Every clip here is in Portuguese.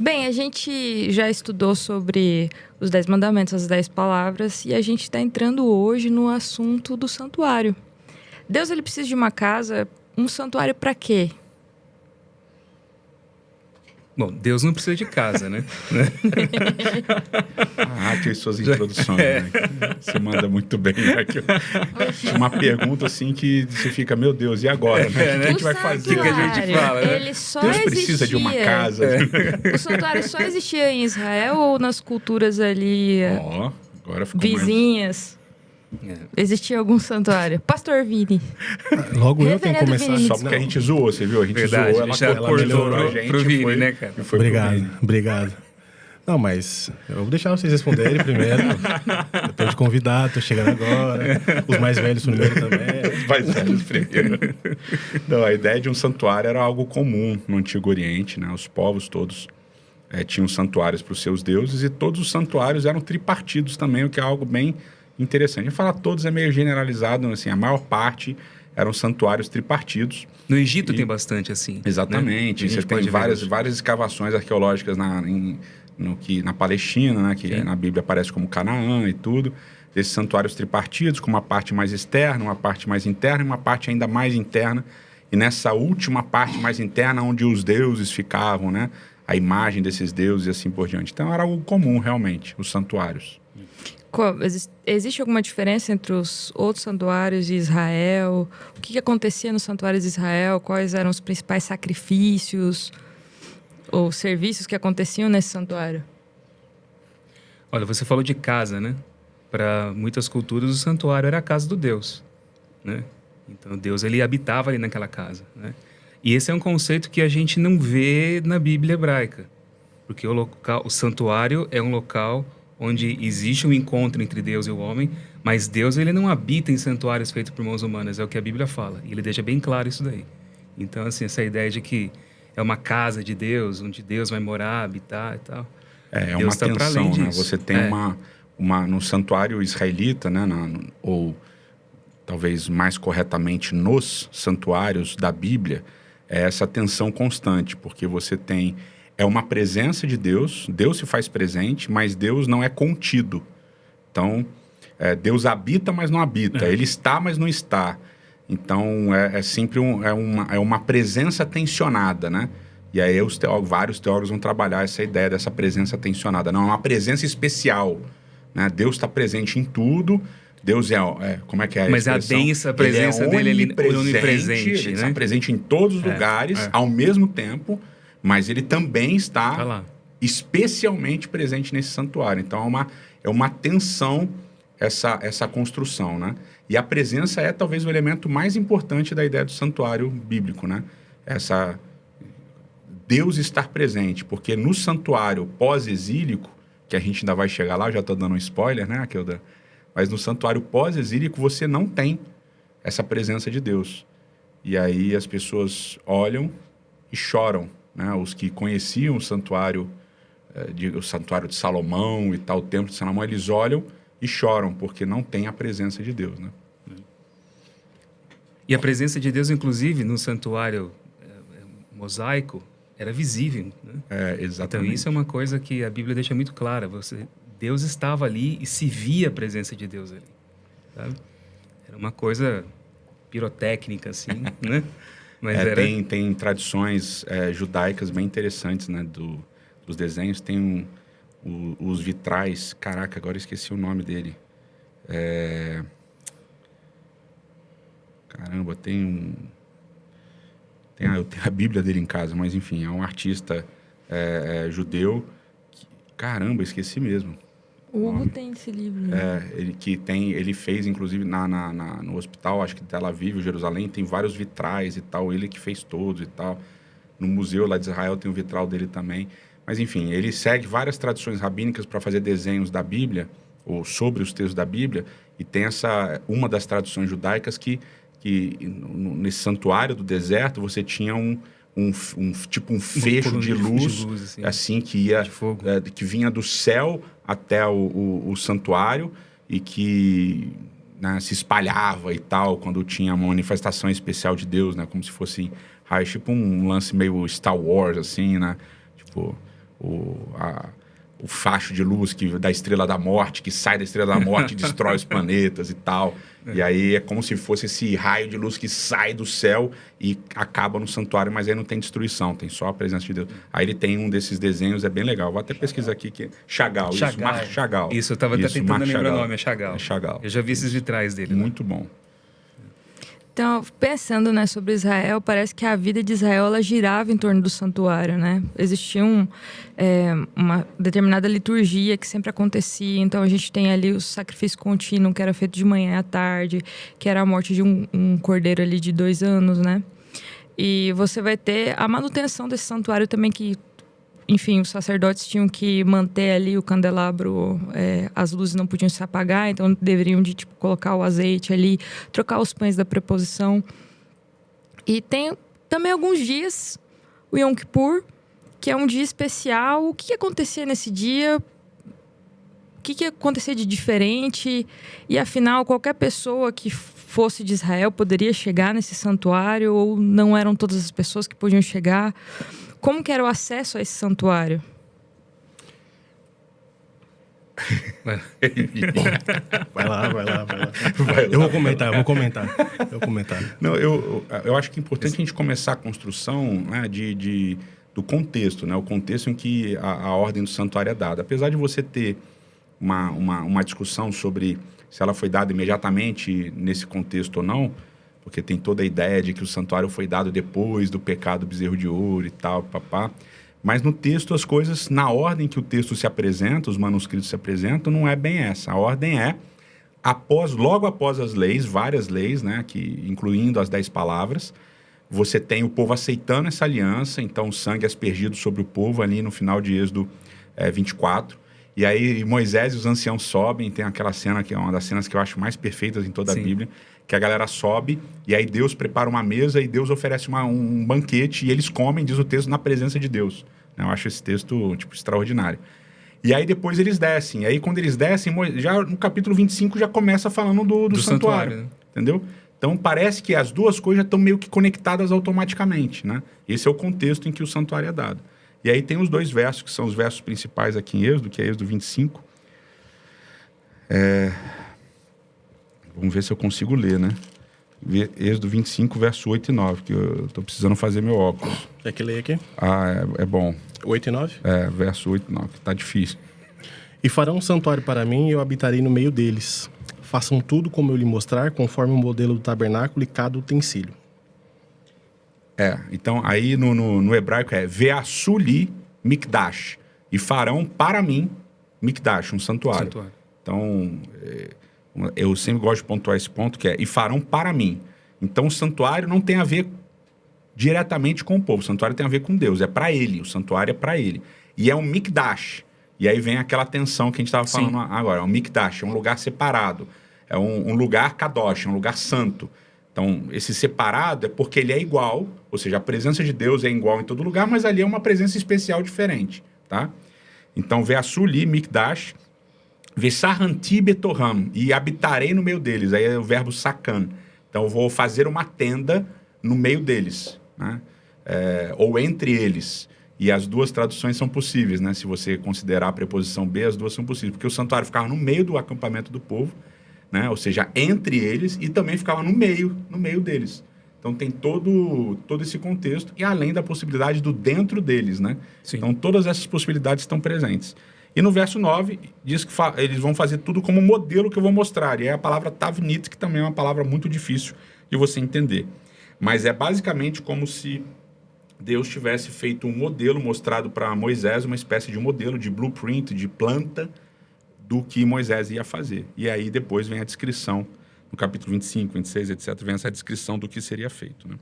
Bem, a gente já estudou sobre os 10 mandamentos, as 10 palavras, e a gente está entrando hoje no assunto do santuário. Deus, ele precisa de uma casa, um santuário para quê? Bom, Deus não precisa de casa, né? Que suas introduções, né? Você manda muito bem, né? Uma pergunta assim que você fica, meu Deus, e agora? Né? O que a gente vai fazer? O que a gente fala? Né? Ele só Deus existia. precisa de uma casa. O santuário só existia em Israel ou nas culturas ali Agora ficou vizinhas? Existia algum santuário? Pastor Vini. Logo eu tenho que Reverendo começar. Vini, Só porque a gente zoou, você viu? A gente Verdade, zoou, ela melhorou a gente. pro Vini, foi, né, cara? Foi pro Vini. Obrigado. Não, mas eu vou deixar vocês responderem primeiro. Eu tô de convidado, tô chegando agora. Os mais velhos primeiro também. Os mais velhos primeiro. Não, a ideia de um santuário era algo comum no Antigo Oriente, né? Os povos todos tinham santuários para os seus deuses e todos os santuários eram tripartidos também, o que é algo bem interessante. A gente falar todos é meio generalizado, assim, a maior parte eram santuários tripartidos. No Egito tem bastante, assim. Exatamente. Né? Você tem várias escavações arqueológicas na Palestina, né, que na Bíblia aparece como Canaã e tudo. Esses santuários tripartidos, com uma parte mais externa, uma parte mais interna e uma parte ainda mais interna. E nessa última parte mais interna, onde os deuses ficavam, né, a imagem desses deuses e assim por diante. Então era algo comum, realmente, os santuários. Existe alguma diferença entre os outros santuários de Israel? O que acontecia nos santuários de Israel? Quais eram os principais sacrifícios ou serviços que aconteciam nesse santuário? Olha, você falou de casa, né? Para muitas culturas, o santuário era a casa do Deus, né? Então, Deus, ele habitava ali naquela casa, né? E esse é um conceito que a gente não vê na Bíblia hebraica, porque o santuário é um local onde existe um encontro entre Deus e o homem, mas Deus, ele não habita em santuários feitos por mãos humanas, é o que a Bíblia fala, e ele deixa bem claro isso daí. Então, assim, essa ideia de que é uma casa de Deus, onde Deus vai morar, habitar e tal. É Deus uma tensão, né? Você tem no santuário israelita, né? Ou talvez mais corretamente nos santuários da Bíblia, é essa tensão constante, porque você tem uma presença de Deus, Deus se faz presente, mas Deus não é contido. Então, Deus habita, mas não habita. Ele está, mas não está. Então, é sempre uma presença tensionada, né? E aí vários teólogos vão trabalhar essa ideia dessa presença tensionada. Não, é uma presença especial, né? Deus está presente em tudo. Deus como é que é a Mas expressão? a densa presença dele ali onipresente, ele né? está presente em todos os lugares, ao mesmo tempo, mas ele também está lá, especialmente presente nesse santuário. Então, é uma tensão essa construção, né? E a presença é talvez o elemento mais importante da ideia do santuário bíblico, né? Deus estar presente, porque no santuário pós-exílico, que a gente ainda vai chegar lá, eu já estou dando um spoiler, né, Akelda? Mas no santuário pós-exílico você não tem essa presença de Deus. E aí as pessoas olham e choram, né? Os que conheciam o santuário de Salomão e tal, o templo de Salomão, eles olham e choram, porque não tem a presença de Deus, né? E a presença de Deus, inclusive, no santuário mosaico, era visível, né? Exatamente. Então, isso é uma coisa que a Bíblia deixa muito clara. Deus estava ali e se via a presença de Deus ali, sabe? Era uma coisa pirotécnica, assim, né? Mas tem tradições judaicas bem interessantes, né? Dos desenhos. Tem os vitrais. Caraca, agora eu esqueci o nome dele. Caramba, eu tenho a Bíblia dele em casa, mas enfim, é um artista judeu. Caramba, esqueci mesmo. O Hugo tem esse livro. Né? Ele fez, inclusive, no hospital, acho que de Tel Aviv, Jerusalém, tem vários vitrais e tal, ele que fez todos e tal. No museu lá de Israel tem um vitral dele também. Mas, enfim, ele segue várias tradições rabínicas para fazer desenhos da Bíblia, ou sobre os textos da Bíblia, e tem uma das tradições judaicas que nesse santuário do deserto você tinha um fecho de luz assim que ia que vinha do céu até o santuário e que, né, se espalhava e tal quando tinha uma manifestação especial de Deus, né, como se fosse tipo um lance meio Star Wars assim, né, tipo o facho de luz da Estrela da Morte, que sai da Estrela da Morte e destrói os planetas e tal. E aí é como se fosse esse raio de luz que sai do céu e acaba no santuário, mas aí não tem destruição, tem só a presença de Deus. Aí ele tem um desses desenhos, é bem legal. Vou até pesquisar aqui, que é Chagall. Isso, Marc Chagall. Isso, eu estava até tentando lembrar o nome, é Chagall. É Chagall. Eu já vi esses vitrais dele. Muito bom. Então, pensando, né, sobre Israel, parece que a vida de Israel ela girava em torno do santuário, né? Existia uma determinada liturgia que sempre acontecia. Então, a gente tem ali o sacrifício contínuo, que era feito de manhã à tarde, que era a morte de um cordeiro ali de 2 anos, né? E você vai ter a manutenção desse santuário também, que, enfim, os sacerdotes tinham que manter ali o candelabro, as luzes não podiam se apagar, então deveriam de colocar o azeite ali, trocar os pães da preposição. E tem também alguns dias, o Yom Kippur, que é um dia especial. O que acontecia nesse dia? O que acontecia de diferente? E afinal, qualquer pessoa que fosse de Israel poderia chegar nesse santuário, ou não eram todas as pessoas que podiam chegar? Como que era o acesso a esse santuário? Vai lá. Eu vou comentar. Não, eu acho que é importante a gente começar a construção, né, do contexto, né? O contexto em que a ordem do santuário é dada. Apesar de você ter uma discussão sobre se ela foi dada imediatamente nesse contexto ou não, porque tem toda a ideia de que o santuário foi dado depois do pecado do bezerro de ouro e tal, papá. Mas no texto, as coisas, na ordem que o texto se apresenta, os manuscritos se apresentam, não é bem essa. A ordem é, logo após as leis, várias leis, né, incluindo as 10 palavras, você tem o povo aceitando essa aliança, então o sangue é aspergido sobre o povo ali no final de Êxodo 24. E aí Moisés e os anciãos sobem, tem aquela cena que é uma das cenas que eu acho mais perfeitas em toda a Bíblia, que a galera sobe, e aí Deus prepara uma mesa e Deus oferece um banquete, e eles comem, diz o texto, na presença de Deus. Eu acho esse texto, extraordinário. E aí depois eles descem. E aí quando eles descem, já no capítulo 25 já começa falando do santuário. Né? Entendeu? Então parece que as duas coisas estão meio que conectadas automaticamente, né? Esse é o contexto em que o santuário é dado. E aí tem os 2 versos, que são os versos principais aqui em Êxodo, que é Êxodo 25. Vamos ver se eu consigo ler, né? Êxodo 25, verso 8 e 9, que eu estou precisando fazer meu óculos. Quer que leia aqui? É bom. 8 e 9? Verso 8 e 9, tá difícil. E farão um santuário para mim e eu habitarei no meio deles. Façam tudo como eu lhe mostrar, conforme o modelo do tabernáculo e cada utensílio. Então aí no hebraico é Ve'asuli Mikdash. E farão para mim Mikdash, um santuário. Então, eu sempre gosto de pontuar esse ponto, que é e farão para mim. Então o santuário não tem a ver diretamente com o povo. O santuário tem a ver com Deus, é para ele. O santuário é para ele. E é um Mikdash. E aí vem aquela tensão que a gente estava falando agora. É um Mikdash, é um lugar separado. É um lugar kadosh, é um lugar santo. Então, esse separado é porque ele é igual, ou seja, a presença de Deus é igual em todo lugar, mas ali é uma presença especial diferente, tá? Então, Ve'asuli Mikdash, Ve'sahanti Betoram, e habitarei no meio deles. Aí é o verbo sakan. Então, eu vou fazer uma tenda no meio deles, né? Ou entre eles. E as duas traduções são possíveis, né? Se você considerar a preposição B, as duas são possíveis. Porque o santuário ficava no meio do acampamento do povo, né? Ou seja, entre eles, e também ficava no meio deles. Então tem todo esse contexto, e além da possibilidade do dentro deles, né? Sim. Então todas essas possibilidades estão presentes. E no verso 9, diz que eles vão fazer tudo como modelo que eu vou mostrar. E é a palavra tavnit, que também é uma palavra muito difícil de você entender. Mas é basicamente como se Deus tivesse feito um modelo mostrado para Moisés, uma espécie de modelo, de blueprint, de planta, do que Moisés ia fazer. E aí depois vem a descrição, no capítulo 25, 26, etc., vem essa descrição do que seria feito, né?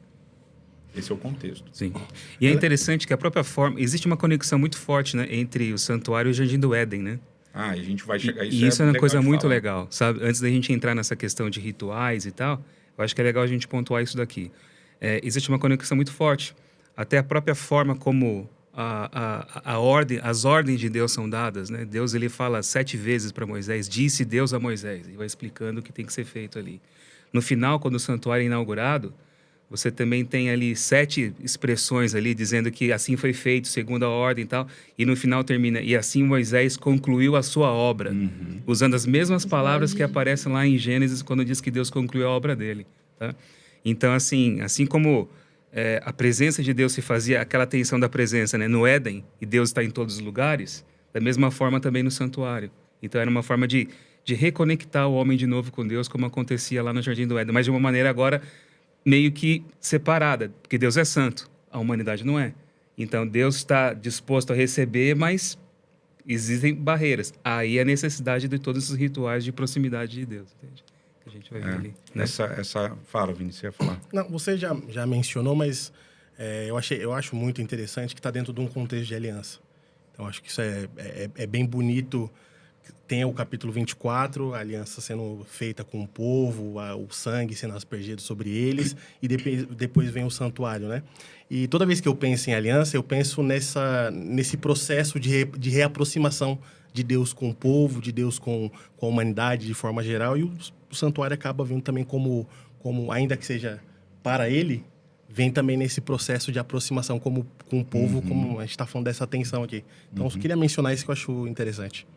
Esse é o contexto. Sim. E é interessante que a própria forma... Existe uma conexão muito forte, né, entre o santuário e o Jardim do Éden, né? A gente vai chegar... Isso é uma coisa muito legal, sabe? Antes da gente entrar nessa questão de rituais e tal, eu acho que é legal a gente pontuar isso daqui. Existe uma conexão muito forte. Até a própria forma como as ordens de Deus são dadas, né? Deus, ele fala 7 vezes para Moisés, disse Deus a Moisés, e vai explicando o que tem que ser feito ali. No final, quando o santuário é inaugurado, você também tem ali 7 expressões ali dizendo que assim foi feito, segundo a ordem e tal. E no final termina, e assim Moisés concluiu a sua obra. Usando as mesmas palavras que aparecem lá em Gênesis, quando diz que Deus concluiu a obra dele. Tá? Então, assim como a presença de Deus se fazia, aquela tensão da presença, né, no Éden, e Deus está em todos os lugares, da mesma forma também no santuário. Então, era uma forma de reconectar o homem de novo com Deus, como acontecia lá no Jardim do Éden. Mas de uma maneira agora meio que separada, porque Deus é santo, a humanidade não é. Então, Deus está disposto a receber, mas existem barreiras. Aí a necessidade de todos esses rituais de proximidade de Deus, entende? Que a gente vai ver ali. Né? Fala, Vinícius, você ia falar. Não, você já mencionou, mas eu acho muito interessante que está dentro de um contexto de aliança. Então, acho que isso é bem bonito. Tem o capítulo 24, a aliança sendo feita com o povo, o sangue sendo aspergido sobre eles, e depois vem o santuário, né? E toda vez que eu penso em aliança, eu penso nesse processo de reaproximação de Deus com o povo, de Deus com a humanidade de forma geral, e o santuário acaba vindo também como ainda que seja para ele, vem também nesse processo de aproximação com o povo, como a gente está falando dessa tensão aqui. Então, eu queria mencionar isso que eu acho interessante.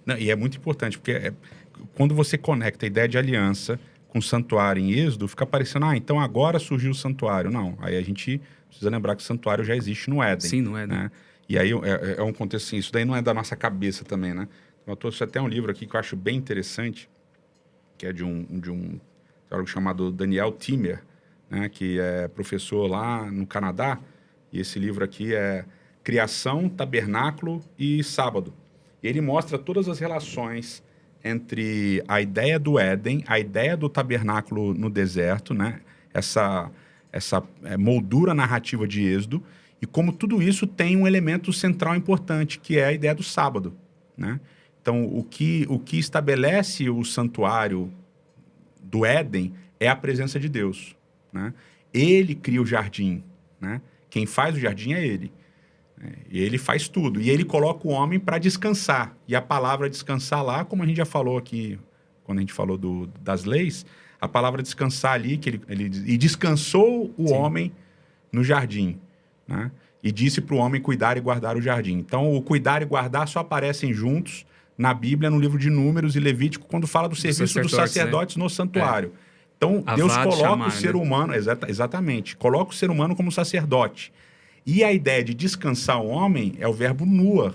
Não, e é muito importante, porque quando você conecta a ideia de aliança com o santuário em Êxodo, fica parecendo, então agora surgiu o santuário. Não, aí a gente precisa lembrar que o santuário já existe no Éden. Sim, no Éden. Né? E aí é um contexto assim, isso daí não é da nossa cabeça também, né? Eu trouxe até um livro aqui que eu acho bem interessante, que é de um teólogo chamado Daniel Timmer, né? Que é professor lá no Canadá, e esse livro aqui é Criação, Tabernáculo e Sábado. E ele mostra todas as relações entre a ideia do Éden, a ideia do tabernáculo no deserto, né? Essa moldura narrativa de Êxodo, e como tudo isso tem um elemento central importante, que é a ideia do sábado, né? Então, o que estabelece o santuário do Éden é a presença de Deus, né? Ele cria o jardim, né? Quem faz o jardim é ele. E ele faz tudo. E ele coloca o homem para descansar. E a palavra descansar lá, como a gente já falou aqui, quando a gente falou das leis, a palavra descansar ali, que ele descansou o homem no jardim, né? E disse para o homem cuidar e guardar o jardim. Então, o cuidar e guardar só aparecem juntos na Bíblia, no livro de Números e Levítico, quando fala do serviço dos sacerdotes, né? No santuário. Então, Deus coloca o ser humano... Exatamente. Coloca o ser humano como sacerdote. E a ideia de descansar o homem é o verbo nuar,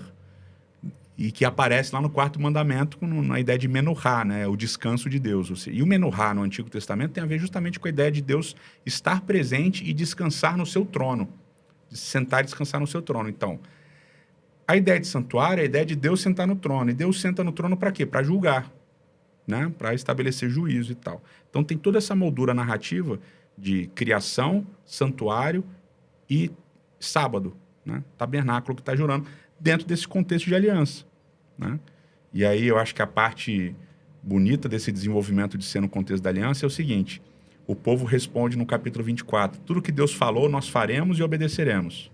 e que aparece lá no 4º mandamento na ideia de menorá, né? O descanso de Deus. E o menorá no Antigo Testamento tem a ver justamente com a ideia de Deus estar presente e descansar no seu trono. De sentar e descansar no seu trono. Então, a ideia de santuário é a ideia de Deus sentar no trono. E Deus senta no trono para quê? Para julgar, né? Para estabelecer juízo e tal. Então, tem toda essa moldura narrativa de criação, santuário e sábado, né? Tabernáculo que está jurando, dentro desse contexto de aliança, né? E aí eu acho que a parte bonita desse desenvolvimento de ser no contexto da aliança é o seguinte: o povo responde no capítulo 24, tudo que Deus falou nós faremos e obedeceremos.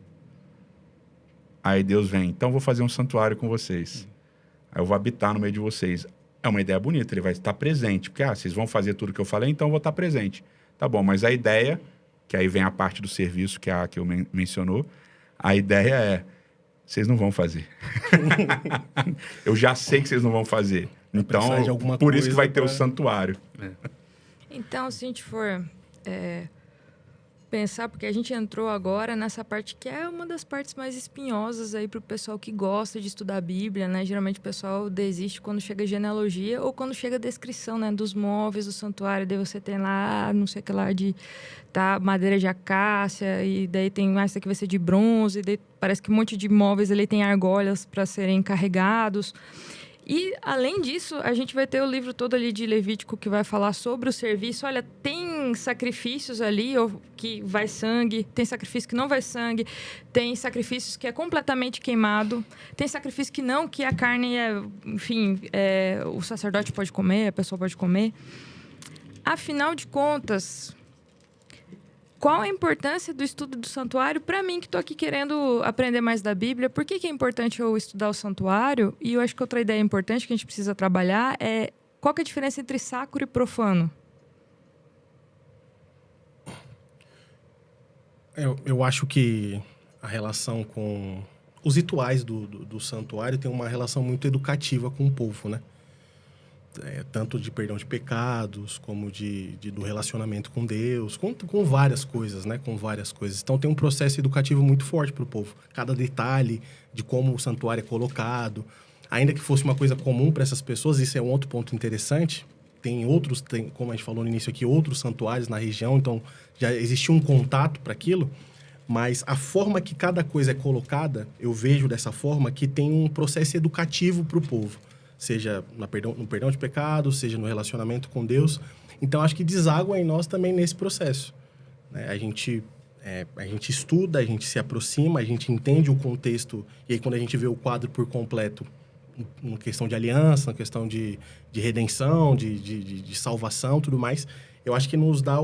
Aí Deus vem, então vou fazer um santuário com vocês, aí eu vou habitar no meio de vocês. É uma ideia bonita, ele vai estar presente, porque vocês vão fazer tudo que eu falei, então eu vou estar presente. Tá bom, mas a ideia, que aí vem a parte do serviço, que é a que eu mencionou, a ideia é, vocês não vão fazer. Eu já sei que vocês não vão fazer. Então, por isso que vai ter o santuário. Então, se a gente for pensar, porque a gente entrou agora nessa parte que é uma das partes mais espinhosas aí para o pessoal que gosta de estudar a Bíblia, né? Geralmente o pessoal desiste quando chega a genealogia ou quando chega a descrição, né, dos móveis do santuário. Daí você tem lá, não sei o que lá, madeira de acácia, e daí tem mais, isso aqui vai ser de bronze, e daí parece que um monte de móveis ali tem argolhas para serem carregados. E, além disso, a gente vai ter o livro todo ali de Levítico que vai falar sobre o serviço. Olha, tem sacrifícios ali que vai sangue, tem sacrifício que não vai sangue, tem sacrifícios que é completamente queimado, tem sacrifício que não, que a carne o sacerdote pode comer, a pessoa pode comer. Afinal de contas, qual a importância do estudo do santuário? Para mim, que estou aqui querendo aprender mais da Bíblia, por que é importante eu estudar o santuário? E eu acho que outra ideia importante que a gente precisa trabalhar é qual que é a diferença entre sacro e profano? Eu acho que a relação com os rituais do santuário tem uma relação muito educativa com o povo, né? Tanto de perdão de pecados, como do relacionamento com Deus, com várias coisas, né? Com várias coisas. Então, tem um processo educativo muito forte para o povo. Cada detalhe de como o santuário é colocado. Ainda que fosse uma coisa comum para essas pessoas, isso é um outro ponto interessante. Tem, como a gente falou no início aqui, outros santuários na região. Então, já existia um contato para aquilo. Mas a forma que cada coisa é colocada, eu vejo dessa forma que tem um processo educativo para o povo. Seja no perdão de pecados, seja no relacionamento com Deus. Então, acho que deságua em nós também nesse processo. Né? A gente estuda, a gente se aproxima, a gente entende o contexto. E aí, quando a gente vê o quadro por completo, na questão de aliança, na questão de redenção, de salvação, tudo mais, eu acho que nos dá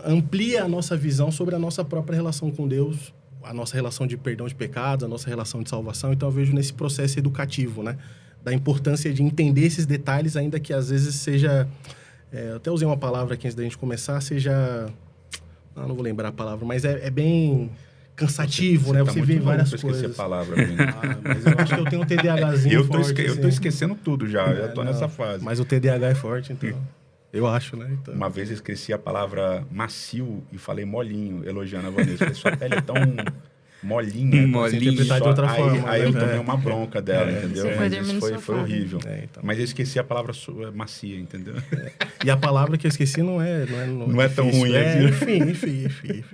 amplia a nossa visão sobre a nossa própria relação com Deus, a nossa relação de perdão de pecados, a nossa relação de salvação. Então, eu vejo nesse processo educativo, né? Da importância de entender esses detalhes, ainda que às vezes seja... eu até usei uma palavra aqui antes da gente começar, seja... não vou lembrar a palavra, mas é bem cansativo, né? Você vê várias coisas. Eu esqueci a palavra. Mas eu acho que eu tenho um TDAHzinho forte. Eu tô esquecendo tudo já, eu tô nessa fase. Mas o TDAH é forte, então... Eu acho, né? Então... Uma vez eu esqueci a palavra macio e falei molinho, elogiando a Vanessa. Falei, sua pele é tão molinha. Molinha. Interpretar de outra forma. Aí eu tomei uma bronca dela, entendeu? Mas isso foi horrível. Então. Mas eu esqueci a palavra macia, entendeu? E a palavra que eu esqueci não é tão ruim assim. Enfim.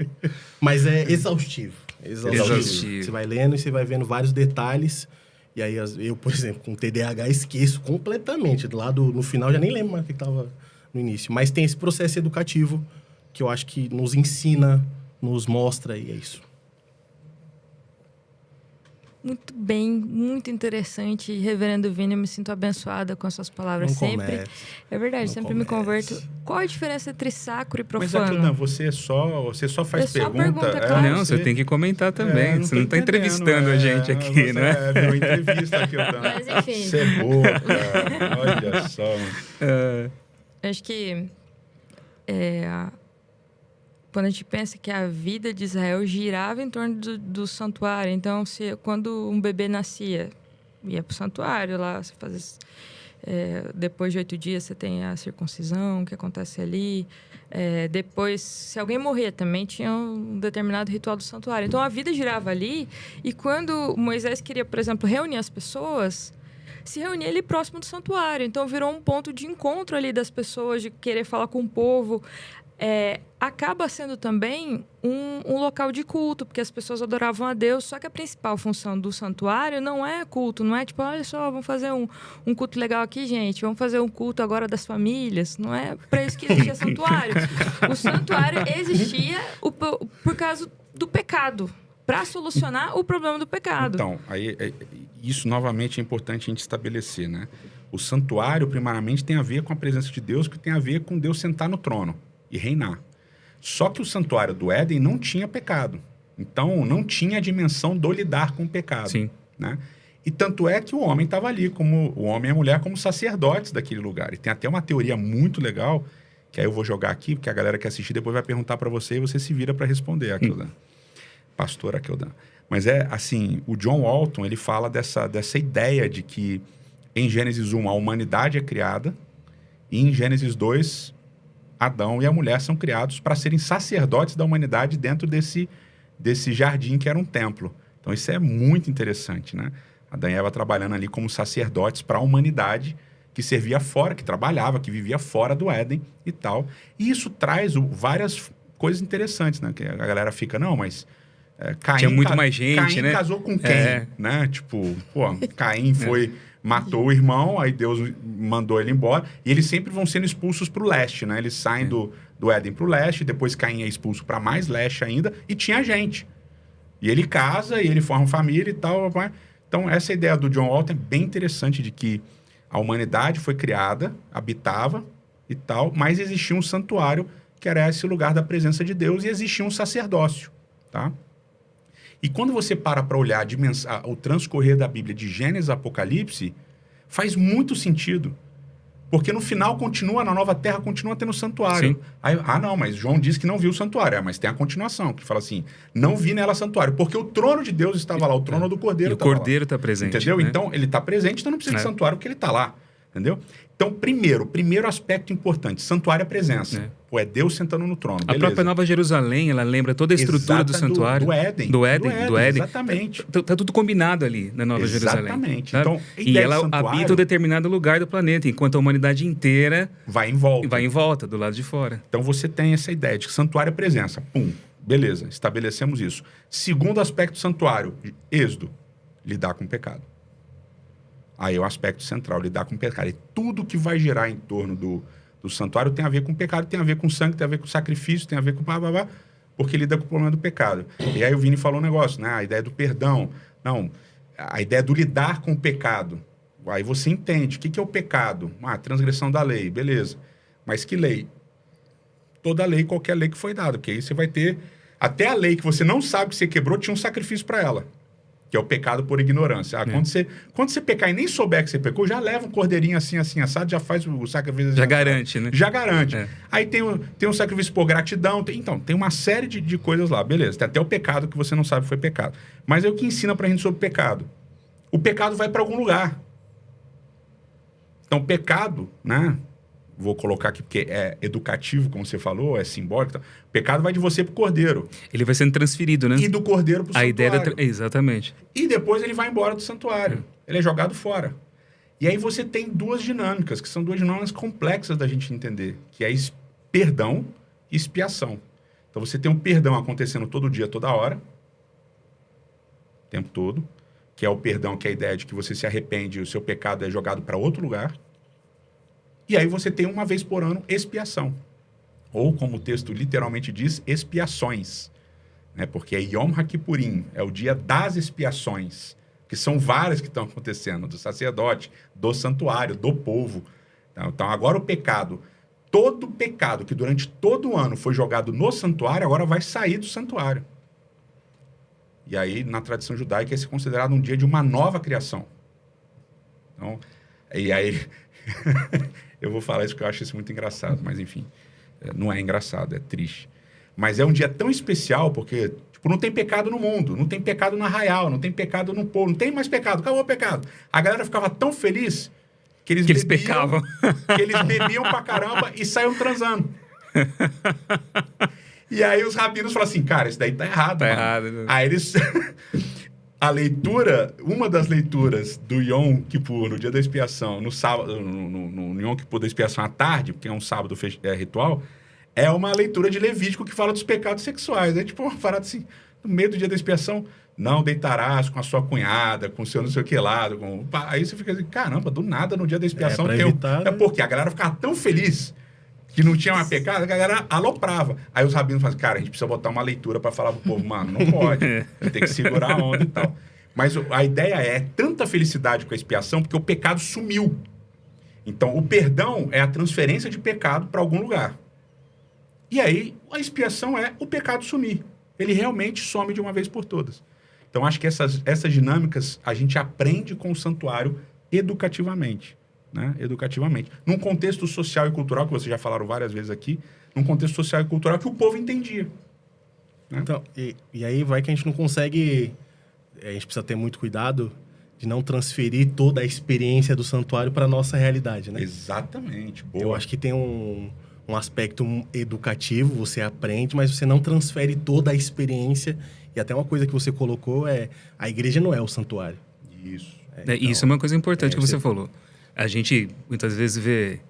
Mas é exaustivo. Você vai lendo e você vai vendo vários detalhes. E aí, eu, por exemplo, com TDAH, esqueço completamente. No final, já nem lembro mais o que estava no início. Mas tem esse processo educativo que eu acho que nos ensina, nos mostra, e é isso. Muito bem, muito interessante. Reverendo Vini, eu me sinto abençoada com as suas palavras sempre. É verdade, sempre me converto. Qual a diferença entre sacro e profano? Mas, Aquildan, você só faz pergunta? Claro. Não, você tem que comentar também. Você não está entrevistando a gente aqui, né? Virou entrevista, Aquildan. Mas, enfim. Você é boa, cara. Olha só. Acho que quando a gente pensa que a vida de Israel girava em torno do santuário. Então, quando um bebê nascia, ia para o santuário lá, você fazia... depois de 8 dias, você tem a circuncisão, que acontece ali. Depois, se alguém morria, também tinha um determinado ritual do santuário. Então, a vida girava ali. E quando Moisés queria, por exemplo, reunir as pessoas... se reunia ali próximo do santuário. Então, virou um ponto de encontro ali das pessoas, de querer falar com o povo. Acaba sendo também um local de culto, porque as pessoas adoravam a Deus, só que a principal função do santuário não é culto, não é tipo, olha só, vamos fazer um culto legal aqui, gente, vamos fazer um culto agora das famílias. Não é para isso que existia santuário. O santuário existia por causa do pecado, para solucionar o problema do pecado. Então, isso novamente é importante a gente estabelecer, né? O santuário, primariamente, tem a ver com a presença de Deus, que tem a ver com Deus sentar no trono e reinar. Só que o santuário do Éden não tinha pecado. Então, não tinha a dimensão do lidar com o pecado. Sim. Né? E tanto é que o homem estava ali, como o homem e a mulher, como sacerdotes daquele lugar. E tem até uma teoria muito legal, que aí eu vou jogar aqui, porque a galera que assistir depois vai perguntar para você e você se vira para responder, Aquildan. Pastor Aquildan. Mas assim, o John Walton, ele fala dessa ideia de que em Gênesis 1 a humanidade é criada e em Gênesis 2 Adão e a mulher são criados para serem sacerdotes da humanidade dentro desse jardim que era um templo. Então isso é muito interessante, né? Adão e Eva trabalhando ali como sacerdotes para a humanidade que servia fora, que trabalhava, que vivia fora do Éden e tal. E isso traz várias coisas interessantes, né? Que a galera fica, não, mas... Caim, tinha muito mais gente, Caim né? casou com quem, né? Tipo, Caim matou o irmão, aí Deus mandou ele embora, e eles sempre vão sendo expulsos para o leste, né? Eles saem do Éden para o leste, depois Caim é expulso para mais leste ainda, e tinha gente. E ele casa, e ele forma família e tal. Então, essa ideia do John Walton é bem interessante, de que a humanidade foi criada, habitava e tal, mas existia um santuário, que era esse lugar da presença de Deus, e existia um sacerdócio, tá? E quando você para olhar o transcorrer da Bíblia de Gênesis a Apocalipse, faz muito sentido. Porque no final na nova terra continua tendo santuário. Sim. Aí, não, mas João disse que não viu o santuário. Mas tem a continuação, que fala assim, não vi nela santuário. Porque o trono de Deus estava lá, o trono do Cordeiro E o estava lá. Cordeiro está presente. Entendeu? Né? Então, ele está presente, então não precisa de santuário porque ele está lá. Entendeu? Então, primeiro aspecto importante, santuário é presença. Pô, é Deus sentando no trono. A própria Nova Jerusalém, ela lembra toda a estrutura do santuário. Do Éden. Do Éden. Exatamente. Tá tudo combinado ali na Nova Jerusalém. Exatamente. Sabe? Então, e ela habita um determinado lugar do planeta, enquanto a humanidade inteira vai em volta, do lado de fora. Então, você tem essa ideia de que santuário é presença. Pum, beleza, estabelecemos isso. Segundo aspecto do santuário, Êxodo, lidar com o pecado. Aí é o aspecto central, lidar com o pecado. E tudo que vai girar em torno do santuário tem a ver com o pecado, tem a ver com sangue, tem a ver com sacrifício, tem a ver com porque lida com o problema do pecado. E aí o Vini falou um negócio, né? A ideia do perdão. Não, a ideia do lidar com o pecado. Aí você entende. O que é o pecado? Transgressão da lei, beleza. Mas que lei? Toda lei, qualquer lei que foi dada. Porque aí você vai ter... Até a lei que você não sabe que você quebrou, tinha um sacrifício para ela. Que é o pecado por ignorância. Quando você pecar e nem souber que você pecou, já leva um cordeirinho assim, assado, já faz o sacrifício. Já garante, né? Já garante. Aí tem um sacrifício por gratidão. Então, tem uma série de coisas lá. Beleza, tem até o pecado que você não sabe que foi pecado. Mas é o que ensina pra gente sobre pecado. O pecado vai para algum lugar. Então, pecado, né? Vou colocar aqui porque é educativo, como você falou, é simbólico. O pecado vai de você pro cordeiro. Ele vai sendo transferido, né? E do cordeiro pro santuário. Ideia exatamente. E depois ele vai embora do santuário. Ele é jogado fora. E aí você tem duas dinâmicas, que são duas dinâmicas complexas da gente entender, que é perdão e expiação. Então você tem um perdão acontecendo todo dia, toda hora, o tempo todo, que é o perdão, que é a ideia de que você se arrepende e o seu pecado é jogado para outro lugar. E aí você tem uma vez por ano expiação. Ou, como o texto literalmente diz, expiações. Né? Porque é Yom HaKippurim, é o dia das expiações, que são várias que estão acontecendo, do sacerdote, do santuário, do povo. Então agora o pecado, todo pecado que durante todo o ano foi jogado no santuário, agora vai sair do santuário. E aí, na tradição judaica, esse é considerado um dia de uma nova criação. Então, e aí... Eu vou falar isso porque eu acho isso muito engraçado, mas enfim, não é engraçado, é triste. Mas é um dia tão especial porque não tem pecado no mundo, não tem pecado no arraial, não tem pecado no povo, não tem mais pecado, acabou o pecado. A galera ficava tão feliz que eles pecavam. Que eles bebiam pra caramba e saíam transando. E aí os rabinos falaram assim, cara, isso daí tá errado. Tá errado. Né? Aí eles... uma das leituras do Yom Kippur, no dia da expiação, no sábado, no Yom Kippur da expiação à tarde, porque é um sábado ritual, é uma leitura de Levítico que fala dos pecados sexuais. É tipo uma parada assim, no meio do dia da expiação, não deitarás com a sua cunhada, com o seu não sei o que lá. Aí você fica assim, caramba, do nada no dia da expiação. Porque a galera ficava tão feliz que não tinha mais pecado, a galera aloprava. Aí os rabinos falam, cara, a gente precisa botar uma leitura para falar pro povo, mano, não pode, tem que segurar a onda e tal. Mas a ideia é tanta felicidade com a expiação, porque o pecado sumiu. Então, o perdão é a transferência de pecado para algum lugar. E aí, a expiação é o pecado sumir. Ele realmente some de uma vez por todas. Então, acho que essas dinâmicas a gente aprende com o santuário educativamente. Né? Educativamente. Num contexto social e cultural, que vocês já falaram várias vezes aqui, num contexto social e cultural que o povo entendia. Né? Então, e aí vai que a gente não consegue... A gente precisa ter muito cuidado de não transferir toda a experiência do santuário para a nossa realidade, né? Exatamente. Boa. Eu acho que tem um aspecto educativo, você aprende, mas você não transfere toda a experiência. E até uma coisa que você colocou é... A igreja não é o santuário. Isso. Então, isso é uma coisa importante que você falou. A gente, muitas vezes, vê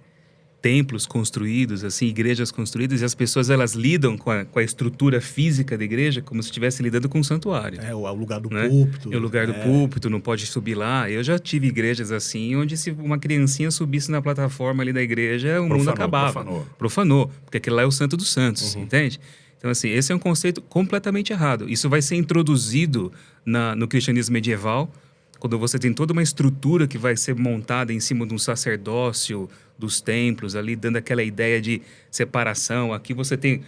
templos construídos, assim, igrejas construídas, e as pessoas, elas lidam com a estrutura física da igreja como se estivesse lidando com um santuário. É, o lugar do né? púlpito. É o lugar do púlpito, não pode subir lá. Eu já tive igrejas assim, onde se uma criancinha subisse na plataforma ali da igreja, o mundo acabava. Profanou. Porque aquele lá é o santo dos santos, entende? Então, assim, esse é um conceito completamente errado. Isso vai ser introduzido no cristianismo medieval, quando você tem toda uma estrutura que vai ser montada em cima de um sacerdócio, dos templos ali, dando aquela ideia de separação. Aqui você tem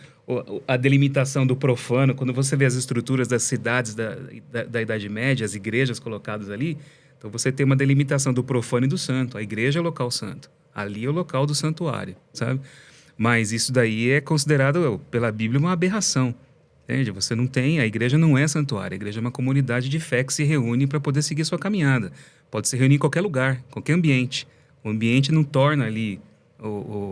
a delimitação do profano. Quando você vê as estruturas das cidades da Idade Média, as igrejas colocadas ali, então você tem uma delimitação do profano e do santo. A igreja é o local santo. Ali é o local do santuário, sabe? Mas isso daí é considerado pela Bíblia uma aberração. Entende? Você não tem, a igreja não é santuário, a igreja é uma comunidade de fé que se reúne para poder seguir sua caminhada. Pode se reunir em qualquer lugar, qualquer ambiente. O ambiente não torna ali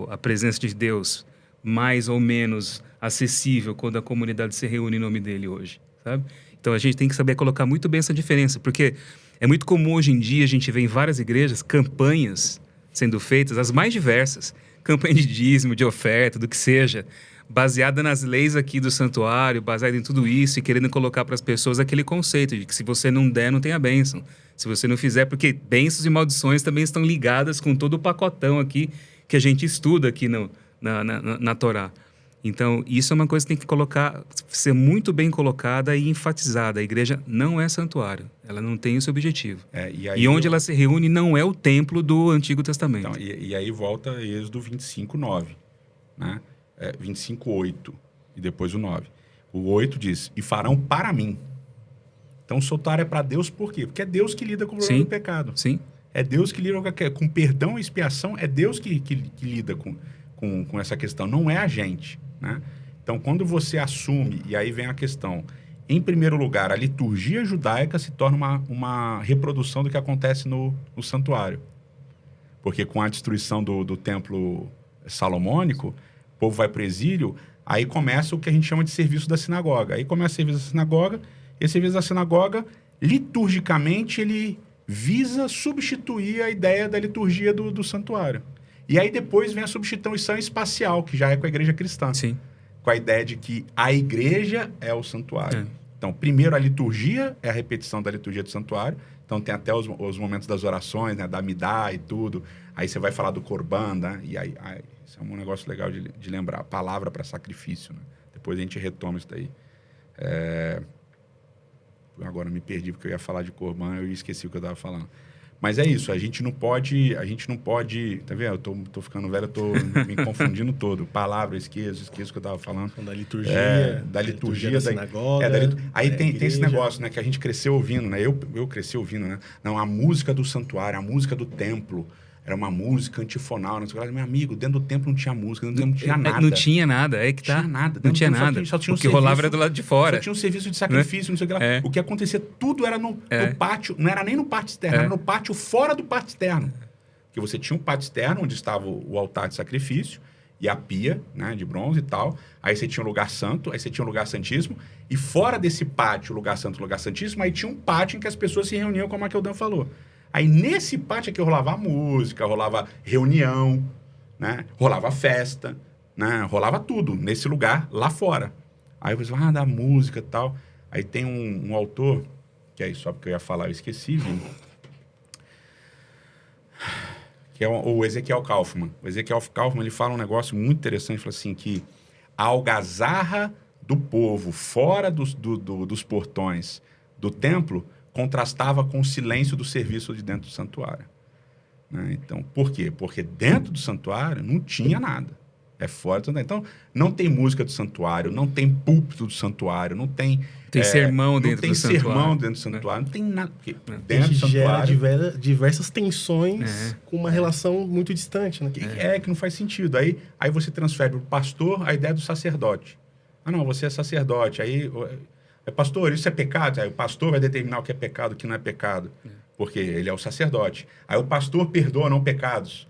a presença de Deus mais ou menos acessível quando a comunidade se reúne em nome dele hoje, sabe? Então a gente tem que saber colocar muito bem essa diferença, porque é muito comum hoje em dia a gente ver em várias igrejas campanhas sendo feitas, as mais diversas, campanha de dízimo, de oferta, do que seja, baseada nas leis aqui do santuário, baseada em tudo isso e querendo colocar para as pessoas aquele conceito de que se você não der, não tem a bênção. Se você não fizer, porque bênçãos e maldições também estão ligadas com todo o pacotão aqui que a gente estuda aqui na Torá. Então, isso é uma coisa que tem que ser muito bem colocada e enfatizada. A igreja não é santuário, ela não tem esse objetivo. E onde ela se reúne não é o templo do Antigo Testamento. Então, e aí volta Êxodo 25:9, né? 25:8 e depois o 9. O 8 diz, e farão para mim. Então, o santuário é para Deus por quê? Porque é Deus que lida com o problema do pecado. Sim. É Deus que lida com perdão e expiação, é Deus que lida com essa questão, não é a gente, né? Então, quando você assume, e aí vem a questão, em primeiro lugar, a liturgia judaica se torna uma reprodução do que acontece no santuário. Porque com a destruição do templo salomônico, o povo vai para o exílio, aí começa o que a gente chama de serviço da sinagoga. Aí começa o serviço da sinagoga, e esse serviço da sinagoga, liturgicamente, ele visa substituir a ideia da liturgia do santuário. E aí depois vem a substituição espacial, que já é com a igreja cristã. Sim. Com a ideia de que a igreja é o santuário. É. Então, primeiro a liturgia é a repetição da liturgia do santuário. Então, tem até os momentos das orações, né, da Amidá e tudo. Aí você vai falar do Corban, né? E aí isso é um negócio legal de lembrar. Palavra para sacrifício, né? Depois a gente retoma isso daí. Agora me perdi porque eu ia falar de Corban, eu esqueci o que eu estava falando. Mas é isso, a gente não pode, tá vendo? Eu tô ficando velho, eu tô me confundindo todo. Palavra, esqueço o que eu estava falando. Da liturgia. Da liturgia da sinagoga. Aí tem esse negócio, né, que a gente cresceu ouvindo, né? Eu cresci ouvindo, né? Não, a música do santuário, a música do templo. Era uma música antifonal. Não sei o que. Meu amigo, dentro do templo não tinha música, dentro do templo não tinha nada. Não tinha nada, é que tá. Não tinha nada. Não tinha nada. Só tinha o que rolava era do lado de fora. Só tinha um serviço de sacrifício, não sei o que lá. O que acontecia, tudo era no pátio. Não era nem no pátio externo, era no pátio fora do pátio externo. Porque você tinha um pátio externo, onde estava o altar de sacrifício, e a pia, né, de bronze e tal. Aí você tinha um lugar santo, aí você tinha um lugar santíssimo. E fora desse pátio, lugar santo, lugar santíssimo, aí tinha um pátio em que as pessoas se reuniam, como a Keldan falou. Aí, nesse pátio aqui, rolava música, rolava reunião, né? Rolava festa, né? Rolava tudo nesse lugar, lá fora. Aí você fala, da música e tal. Aí tem um autor, que aí só porque eu ia falar, eu esqueci, viu? Que é o Ezequiel Kaufmann. O Ezequiel Kaufmann, ele fala um negócio muito interessante, fala assim, que a algazarra do povo fora dos portões do templo contrastava com o silêncio do serviço de dentro do santuário. Né? Então, por quê? Porque dentro do santuário não tinha nada. É fora do santuário. Então, não tem música do santuário, não tem púlpito do santuário, não tem... sermão dentro do santuário. Não tem sermão dentro do santuário, não tem nada. Porque dentro do santuário gera diversas tensões com uma relação muito distante. Né? Que não faz sentido. Aí você transfere para o pastor a ideia do sacerdote. Ah, não, você é sacerdote. Aí... pastor, isso é pecado? Aí o pastor vai determinar o que é pecado e o que não é pecado. Porque ele é o sacerdote. Aí o pastor perdoa não pecados.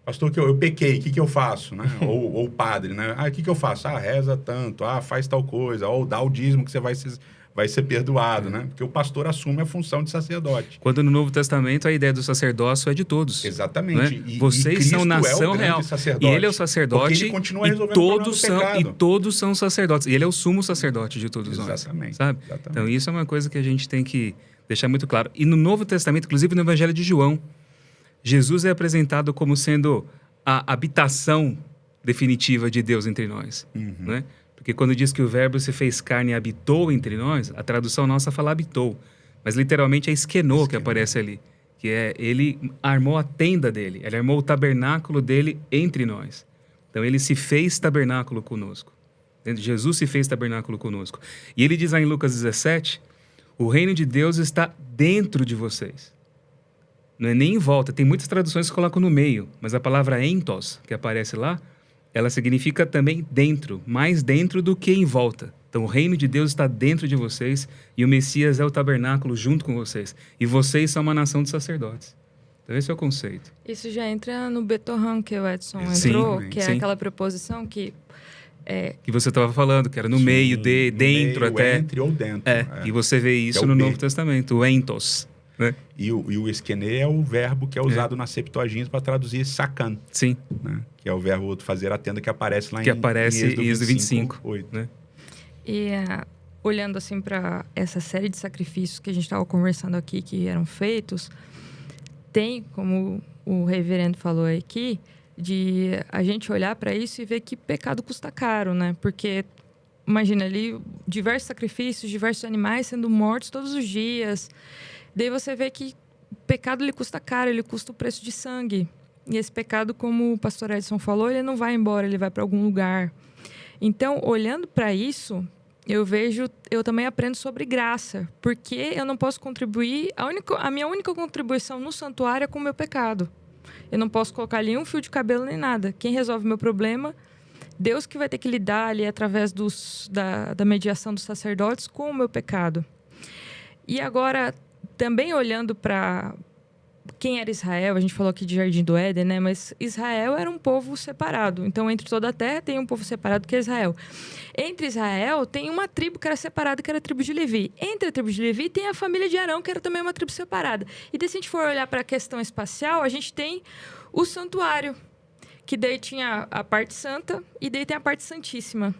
Pastor, que eu pequei, o que eu faço? Né? ou o padre, né? O que eu faço? Reza tanto, faz tal coisa, ou dá o dízimo que você vai ser perdoado, né? Porque o pastor assume a função de sacerdote. Quando no Novo Testamento a ideia do sacerdócio é de todos. Exatamente. Né? Vocês são nação real. Sacerdote, e ele é o sacerdote ele continua resolvendo e todos são sacerdotes. E ele é o sumo sacerdote de todos nós. Exatamente. Sabe? Então isso é uma coisa que a gente tem que deixar muito claro. E no Novo Testamento, inclusive no Evangelho de João, Jesus é apresentado como sendo a habitação definitiva de Deus entre nós. Né? Porque quando diz que o verbo se fez carne e habitou entre nós, a tradução nossa fala habitou. Mas literalmente é esquenou que aparece ali. Que é, ele armou a tenda dele, ele armou o tabernáculo dele entre nós. Então ele se fez tabernáculo conosco. Jesus se fez tabernáculo conosco. E ele diz lá em Lucas 17, o reino de Deus está dentro de vocês. Não é nem em volta. Tem muitas traduções que colocam no meio, mas a palavra entos, que aparece lá, ela significa também dentro, mais dentro do que em volta. Então, o reino de Deus está dentro de vocês e o Messias é o tabernáculo junto com vocês. E vocês são uma nação de sacerdotes. Então, esse é o conceito. Isso já entra no Betorran, que o Edson Sim, entrou, que é sim. aquela preposição que... Que você estava falando, que era no meio, de, No dentro meio, até. entre ou dentro. E você vê isso é o no B. Novo Testamento, o entos. Né? E o esquené é o verbo que é usado na Septuaginta para traduzir sacan, Sim, né? Que é o verbo fazer a tenda que aparece lá que em aparece em Êxodo 25. 8. Né? E olhando assim para essa série de sacrifícios que a gente estava conversando aqui, que eram feitos, tem, como o reverendo falou aqui, de a gente olhar para isso e ver que pecado custa caro, né? Porque imagina ali diversos sacrifícios, diversos animais sendo mortos todos os dias. Daí você vê que o pecado ele custa caro, ele custa o preço de sangue. E esse pecado, como o pastor Edson falou, ele não vai embora, ele vai para algum lugar. Então, olhando para isso, eu também aprendo sobre graça, porque eu não posso contribuir, a minha única contribuição no santuário é com o meu pecado. Eu não posso colocar ali um fio de cabelo nem nada. Quem resolve o meu problema, Deus que vai ter que lidar ali através da mediação dos sacerdotes com o meu pecado. E agora, também olhando para quem era Israel, a gente falou aqui de Jardim do Éden, né? Mas Israel era um povo separado. Então, entre toda a terra tem um povo separado que é Israel. Entre Israel tem uma tribo que era separada, que era a tribo de Levi. Entre a tribo de Levi tem a família de Arão, que era também uma tribo separada. E daí, se a gente for olhar para a questão espacial, a gente tem o santuário, que daí tinha a parte santa e daí tem a parte santíssima.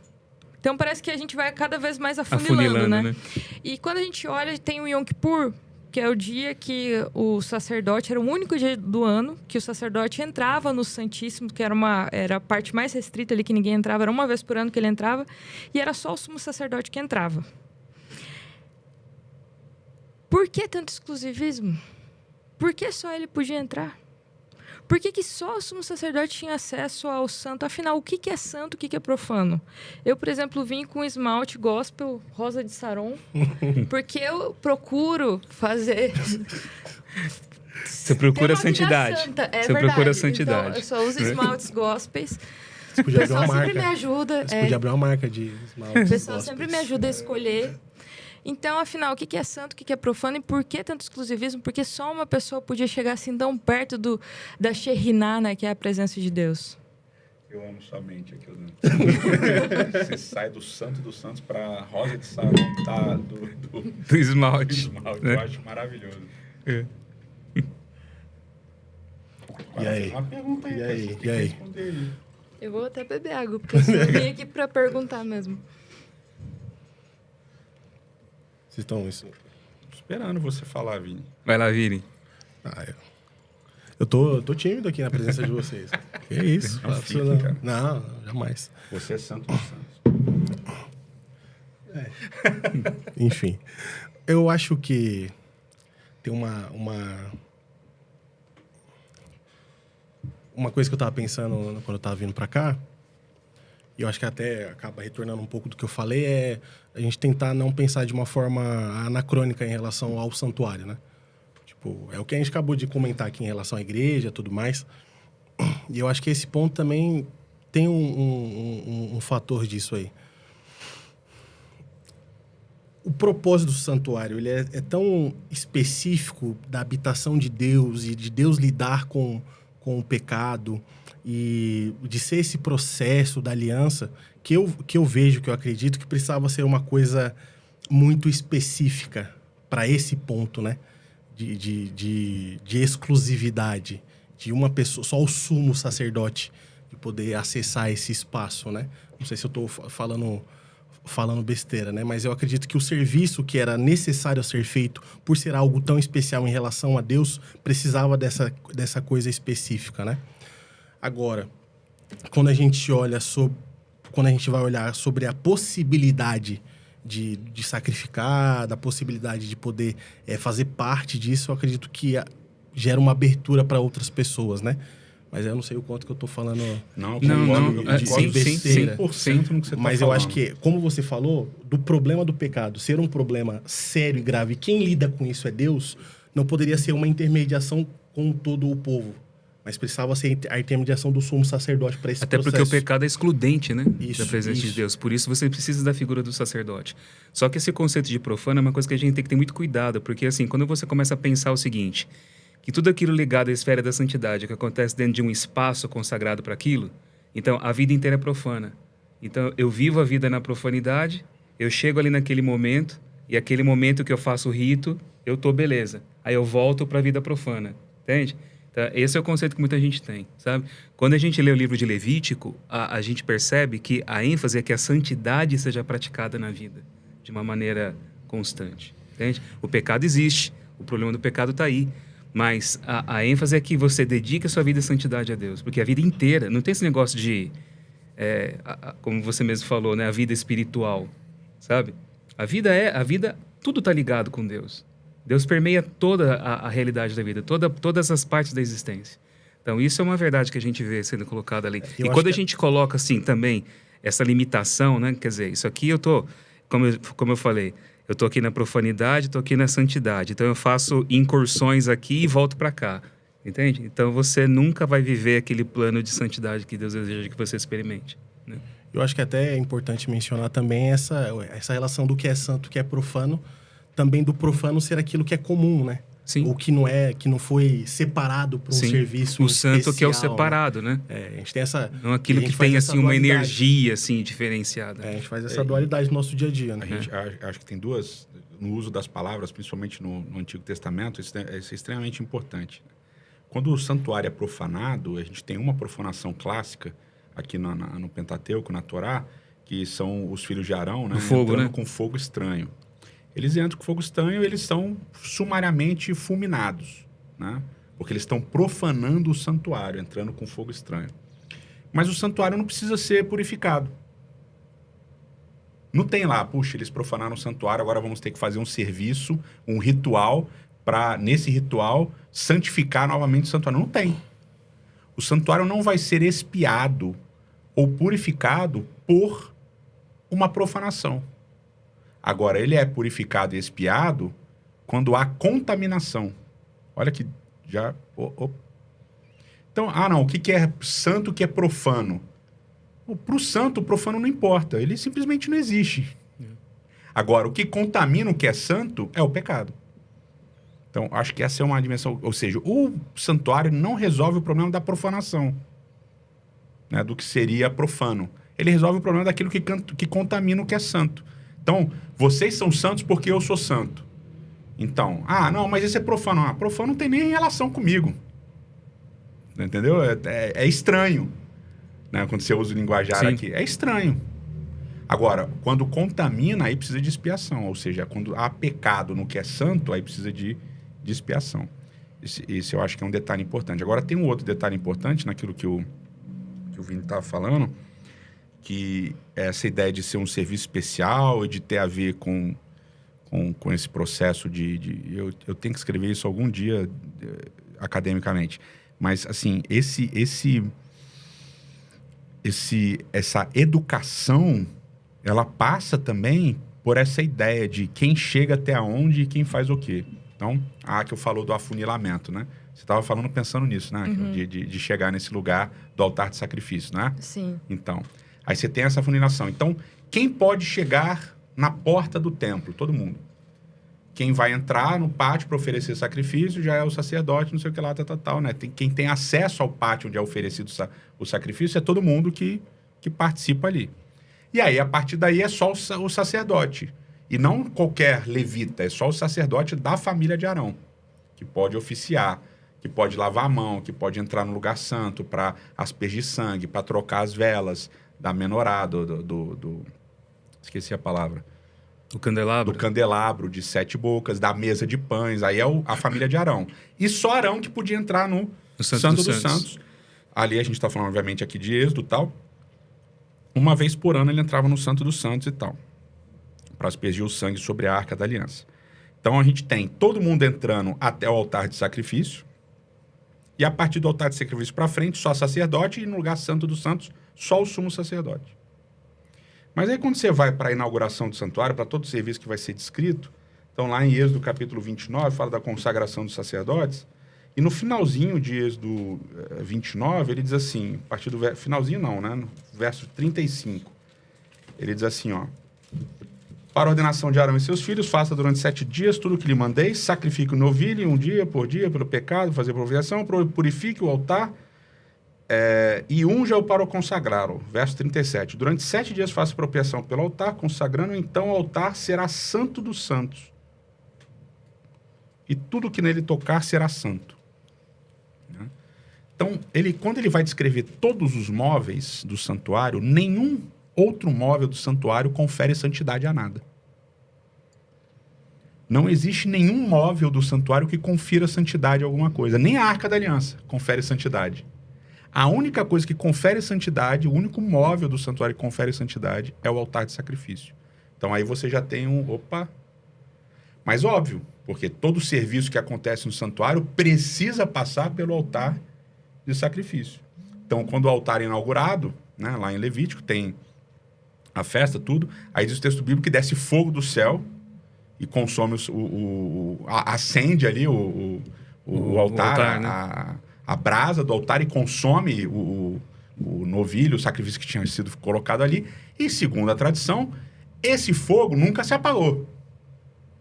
Então, parece que a gente vai cada vez mais afunilando, né? E quando a gente olha, tem o Yom Kippur, que é o dia que o sacerdote, era o único dia do ano que o sacerdote entrava no Santíssimo, que era a parte mais restrita ali, que ninguém entrava, era uma vez por ano que ele entrava, e era só o sumo sacerdote que entrava. Por que tanto exclusivismo? Por que só ele podia entrar? Por que só o sumo sacerdote tinha acesso ao santo? Afinal, o que é santo, o que é profano? Eu, por exemplo, vim com esmalte gospel rosa de Saron, porque eu procuro fazer... Você procura santidade. Santa. É você verdade. procura santidade. Então, eu só uso esmaltes gospels. Você podia O abrir uma pessoal marca. sempre me ajuda. Você podia abrir uma marca de esmalte. O pessoal sempre me ajuda a escolher. Então, afinal, o que é santo, o que é profano e por que tanto exclusivismo? Porque só uma pessoa podia chegar assim tão perto da Shekhinah, né, que é a presença de Deus. Eu amo sua mente aqui, né? Você sai do santo dos santos para rosa de Saron, tá? Do esmalte. Eu acho maravilhoso. É. E aí? Uma pergunta aí, E aí? você tem E aí? que responder aí. Eu vou até beber água, porque eu vim aqui para perguntar mesmo. Vocês estão isso? Esperando você falar, Vini. Vai lá, Vini. Eu tô tímido aqui na presença de vocês. Que isso? Não Fala pra fique, você, cara. não, jamais. Você é santo dos santos. Enfim, eu acho que tem uma coisa que eu tava pensando quando eu tava vindo para cá, e eu acho que até acaba retornando um pouco do que eu falei, é a gente tentar não pensar de uma forma anacrônica em relação ao santuário, né? Tipo, é o que a gente acabou de comentar aqui em relação à igreja e tudo mais. E eu acho que esse ponto também tem um fator disso aí. O propósito do santuário, ele é tão específico da habitação de Deus e de Deus lidar com o pecado e de ser esse processo da aliança que eu vejo, que eu acredito que precisava ser uma coisa muito específica para esse ponto, né? De exclusividade, de uma pessoa, só o sumo sacerdote de poder acessar esse espaço, né? Não sei se eu estou falando besteira, né? Mas eu acredito que o serviço que era necessário ser feito por ser algo tão especial em relação a Deus precisava dessa coisa específica, né? Agora, quando a gente vai olhar sobre a possibilidade de sacrificar, da possibilidade de poder fazer parte disso, eu acredito que gera uma abertura para outras pessoas, né? Mas eu não sei o quanto que eu tô falando Não, de besteira. 100% no que você tá Mas falando. eu acho que, como você falou, do problema do pecado ser um problema sério e grave, quem lida com isso é Deus, não poderia ser uma intermediação com todo o povo. Mas precisava ser a intermediação do sumo sacerdote para esse Até processo. porque o pecado é excludente, né? Isso, da presença de isso. Deus. Por isso você precisa da figura do sacerdote. Só que esse conceito de profano é uma coisa que a gente tem que ter muito cuidado, porque assim, quando você começa a pensar o seguinte, que tudo aquilo ligado à esfera da santidade, que acontece dentro de um espaço consagrado para aquilo, então a vida inteira é profana. Então eu vivo a vida na profanidade, eu chego ali naquele momento, e aquele momento que eu faço o rito, eu tô beleza. Aí eu volto para a vida profana, entende? Então, esse é o conceito que muita gente tem, sabe? Quando a gente lê o livro de Levítico, a gente percebe que a ênfase é que a santidade seja praticada na vida, de uma maneira constante, entende? O pecado existe, o problema do pecado está aí, mas a ênfase é que você dedique a sua vida à santidade a Deus, porque a vida inteira, não tem esse negócio de, como você mesmo falou, né? A vida espiritual, sabe? A vida, tudo está ligado com Deus. Deus permeia toda a realidade da vida, todas as partes da existência. Então, isso é uma verdade que a gente vê sendo colocada ali. E quando a gente coloca, assim, também, essa limitação, né? Quer dizer, isso aqui eu tô, como eu falei, eu tô aqui na profanidade, tô aqui na santidade. Então, eu faço incursões aqui e volto para cá. Entende? Então, você nunca vai viver aquele plano de santidade que Deus deseja que você experimente, né? Eu acho que até é importante mencionar também essa relação do que é santo, o que é profano, também do profano ser aquilo que é comum, né? Sim. Ou que não foi separado para um serviço o santo especial, que é o separado, né? A gente tem essa... Não aquilo que tem, assim, uma energia, assim, diferenciada. A gente faz essa dualidade no nosso dia a dia, né? A gente acho que tem duas... No uso das palavras, principalmente no Antigo Testamento, isso é extremamente importante. Quando o santuário é profanado, a gente tem uma profanação clássica aqui no Pentateuco, na Torá, que são os filhos de Arão, né? Fogo, entrando né? com fogo estranho. Eles entram com fogo estranho e eles são sumariamente fulminados, né? Porque eles estão profanando o santuário, entrando com fogo estranho. Mas o santuário não precisa ser purificado. Não tem lá, puxa, eles profanaram o santuário, agora vamos ter que fazer um serviço, um ritual, para, nesse ritual, santificar novamente o santuário. Não tem. O santuário não vai ser expiado ou purificado por uma profanação. Agora, ele é purificado e expiado quando há contaminação. Olha que já... Então, não, o que é santo, o que é profano? Para o santo, o profano não importa. Ele simplesmente não existe. Agora, o que contamina o que é santo é o pecado. Então, acho que essa é uma dimensão... Ou seja, o santuário não resolve o problema da profanação, né, do que seria profano. Ele resolve o problema daquilo que contamina o que é santo. Então, vocês são santos porque eu sou santo. Então, não, mas esse é profano. Profano não tem nem relação comigo. Entendeu? É estranho. Né? Quando você usa o linguajar aqui. É estranho. Agora, quando contamina, aí precisa de expiação. Ou seja, quando há pecado no que é santo, aí precisa de expiação. Esse eu acho que é um detalhe importante. Agora, tem um outro detalhe importante naquilo que o Vini estava falando, que é essa ideia de ser um serviço especial e de ter a ver com esse processo eu tenho que escrever isso algum dia academicamente. Mas, assim, essa educação, ela passa também por essa ideia de quem chega até onde e quem faz o quê. Então, que eu falou do afunilamento, né? Você estava falando pensando nisso, né? Uhum. De chegar nesse lugar do altar de sacrifício, né? Sim. Então, aí você tem essa afunilação. Então, quem pode chegar na porta do templo? Todo mundo. Quem vai entrar no pátio para oferecer sacrifício já é o sacerdote, não sei o que lá, tal, né? Quem tem acesso ao pátio onde é oferecido o sacrifício é todo mundo que participa ali. E aí, a partir daí, é só o sacerdote. E não qualquer levita, é só o sacerdote da família de Arão, que pode oficiar, que pode lavar a mão, que pode entrar no lugar santo para aspergir sangue, para trocar as velas da menorá, esqueci a palavra. Do candelabro. Do candelabro de 7 bocas, da mesa de pães. Aí é a família de Arão. E só Arão que podia entrar no Santo dos Santos. Ali a gente está falando, obviamente, aqui de Êxodo e tal. Uma vez por ano ele entrava no Santo dos Santos e tal, para aspergir o sangue sobre a Arca da Aliança. Então a gente tem todo mundo entrando até o altar de sacrifício, e a partir do altar de sacrifício para frente, só sacerdote, e no lugar santo dos santos, só o sumo sacerdote. Mas aí quando você vai para a inauguração do santuário, para todo o serviço que vai ser descrito, então lá em Êxodo capítulo 29, fala da consagração dos sacerdotes, E no finalzinho de Êxodo 29, ele diz assim, a partir do finalzinho não, né? No verso 35, ele diz assim, ó: para a ordenação de Arão e seus filhos, faça durante 7 dias tudo o que lhe mandei, sacrifique o novilho um dia por dia pelo pecado, fazer provação, purifique o altar e unja-o para o consagrá-lo. Verso 37, durante 7 dias faça propiação pelo altar, consagrando, então o altar será santo dos santos. E tudo que nele tocar será santo. Então, quando ele vai descrever todos os móveis do santuário, nenhum outro móvel do santuário confere santidade a nada. Não existe nenhum móvel do santuário que confira santidade a alguma coisa. Nem a Arca da Aliança confere santidade. A única coisa que confere santidade, o único móvel do santuário que confere santidade é o altar de sacrifício. Então aí você já tem Mas óbvio, porque todo serviço que acontece no santuário precisa passar pelo altar de sacrifício. Então, quando o altar é inaugurado, né, lá em Levítico, tem a festa, tudo, aí diz o texto bíblico que desce fogo do céu e consome acende ali o altar, né? a brasa do altar, e consome o novilho, o sacrifício que tinha sido colocado ali. E, segundo a tradição, esse fogo nunca se apagou.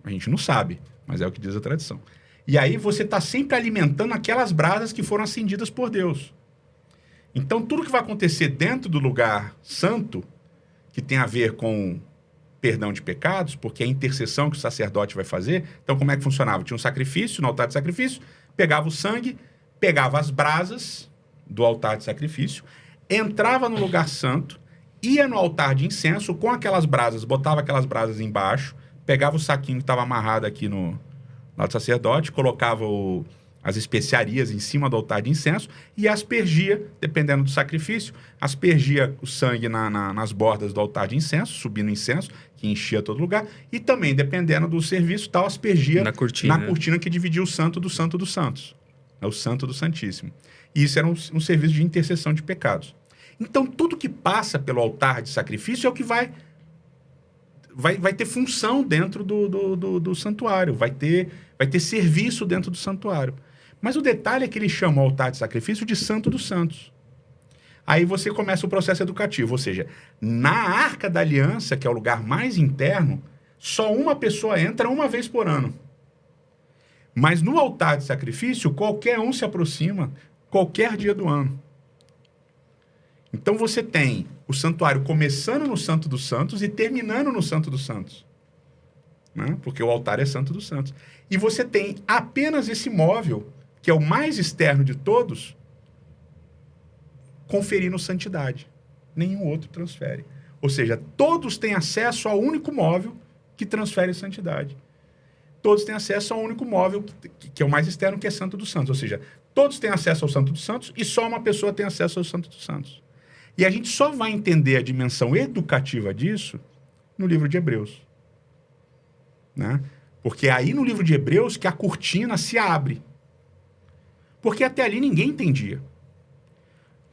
A gente não sabe, mas é o que diz a tradição. E aí você está sempre alimentando aquelas brasas que foram acendidas por Deus. Então, tudo que vai acontecer dentro do lugar santo, que tem a ver com perdão de pecados, porque é a intercessão que o sacerdote vai fazer. Então, como é que funcionava? Tinha um sacrifício, no altar de sacrifício, pegava o sangue, pegava as brasas do altar de sacrifício, entrava no lugar santo, ia no altar de incenso com aquelas brasas, botava aquelas brasas embaixo, pegava o saquinho que estava amarrado aqui no lado do sacerdote, colocava as especiarias em cima do altar de incenso e aspergia, dependendo do sacrifício, aspergia o sangue nas bordas do altar de incenso, subindo incenso, que enchia todo lugar, e também, dependendo do serviço, tal, aspergia na cortina que dividia o santo dos santos. É o santo do santíssimo. E isso era um serviço de intercessão de pecados. Então, tudo que passa pelo altar de sacrifício é o que vai ter função dentro do santuário, vai ter serviço dentro do santuário. Mas o detalhe é que ele chama o altar de sacrifício de Santo dos Santos. Aí você começa o processo educativo, ou seja, na Arca da Aliança, que é o lugar mais interno, só uma pessoa entra uma vez por ano. Mas no altar de sacrifício, qualquer um se aproxima qualquer dia do ano. Então você tem o santuário começando no Santo dos Santos e terminando no Santo dos Santos. Né? Porque o altar é Santo dos Santos. E você tem apenas esse móvel, que é o mais externo de todos, conferindo santidade. Nenhum outro transfere. Ou seja, todos têm acesso ao único móvel que transfere santidade. Todos têm acesso ao único móvel, que é o mais externo, que é Santo dos Santos. Ou seja, todos têm acesso ao Santo dos Santos e só uma pessoa tem acesso ao Santo dos Santos. E a gente só vai entender a dimensão educativa disso no livro de Hebreus. Né? Porque é aí no livro de Hebreus que a cortina se abre. Porque até ali ninguém entendia.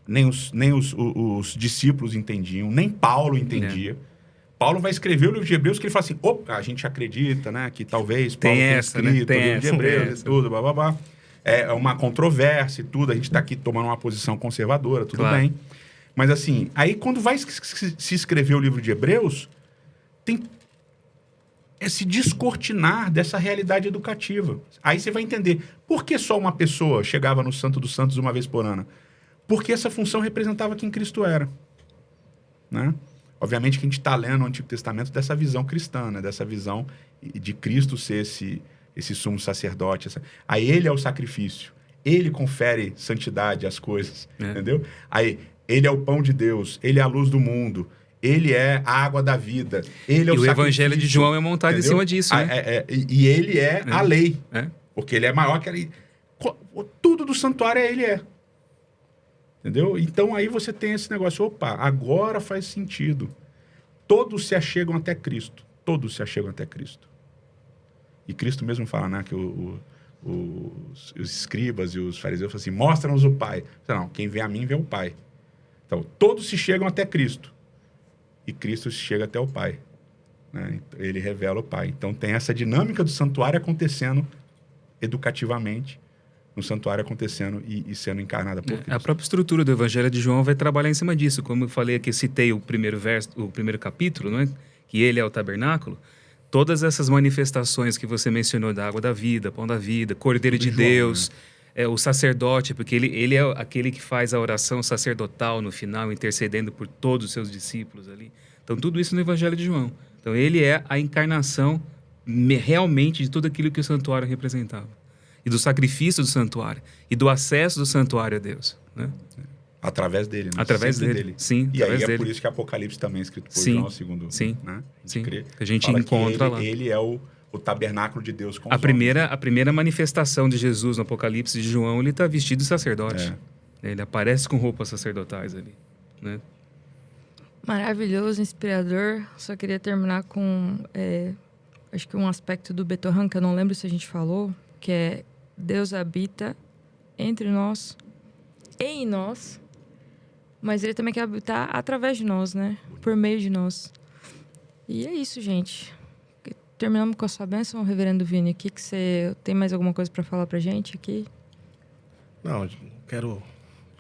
Nem os discípulos entendiam, nem Paulo entendia. Paulo vai escrever o livro de Hebreus que ele fala assim, a gente acredita, né, que talvez Paulo tenha escrito o livro de Hebreus, tudo, blá, blá, blá. É uma controvérsia e tudo, a gente está aqui tomando uma posição conservadora, tudo bem. Mas assim, aí quando vai se escrever o livro de Hebreus, tem esse descortinar dessa realidade educativa. Aí você vai entender por que só uma pessoa chegava no Santo dos Santos uma vez por ano. Porque essa função representava quem Cristo era. Né? Obviamente que a gente está lendo o Antigo Testamento dessa visão cristã, né? Dessa visão de Cristo ser esse sumo sacerdote. Aí ele é o sacrifício. Ele confere santidade às coisas. Entendeu? Aí ele é o pão de Deus. Ele é a luz do mundo. Ele é a água da vida. Ele é o Evangelho de João é montado, entendeu? Em cima disso. Né? E ele é a lei. Porque ele é maior que a lei. Tudo do santuário ele é. Entendeu? Então, aí você tem esse negócio. Agora faz sentido. Todos se achegam até Cristo. Todos se achegam até Cristo. E Cristo mesmo fala, né? Que os escribas e os fariseus falam assim, mostra-nos o Pai. Não, quem vê a mim, vê o Pai. Então, todos se chegam até Cristo. E Cristo chega até o Pai. Né? Ele revela o Pai. Então, tem essa dinâmica do santuário acontecendo educativamente no santuário acontecendo e sendo encarnada por Cristo. A própria estrutura do Evangelho de João vai trabalhar em cima disso. Como eu falei aqui, citei o primeiro verso, o primeiro capítulo, não é? Que ele é o tabernáculo. Todas essas manifestações que você mencionou da água da vida, pão da vida, Cordeiro de João, Deus, o sacerdote, porque ele é aquele que faz a oração sacerdotal no final, intercedendo por todos os seus discípulos ali. Então, tudo isso no Evangelho de João. Então, ele é a encarnação realmente de tudo aquilo que o santuário representava. E do sacrifício do santuário. E do acesso do santuário a Deus. Né? Através dele. Né? Através dele. Sim, e através aí dele. Por isso que Apocalipse também é escrito por sim, João, segundo sim, né? sim. Crê. A gente Fala encontra que lá. Ele é o tabernáculo de Deus com os A primeira manifestação de Jesus no Apocalipse de João, ele está vestido de sacerdote. Ele aparece com roupas sacerdotais ali. Né? Maravilhoso, inspirador. Só queria terminar com, acho que um aspecto do Betohan, que eu não lembro se a gente falou, que é Deus habita entre nós, em nós, mas Ele também quer habitar através de nós, né? Por meio de nós. E é isso, gente. Terminamos com a sua bênção, reverendo Vini. Que você tem mais alguma coisa para falar pra gente aqui? Não, quero...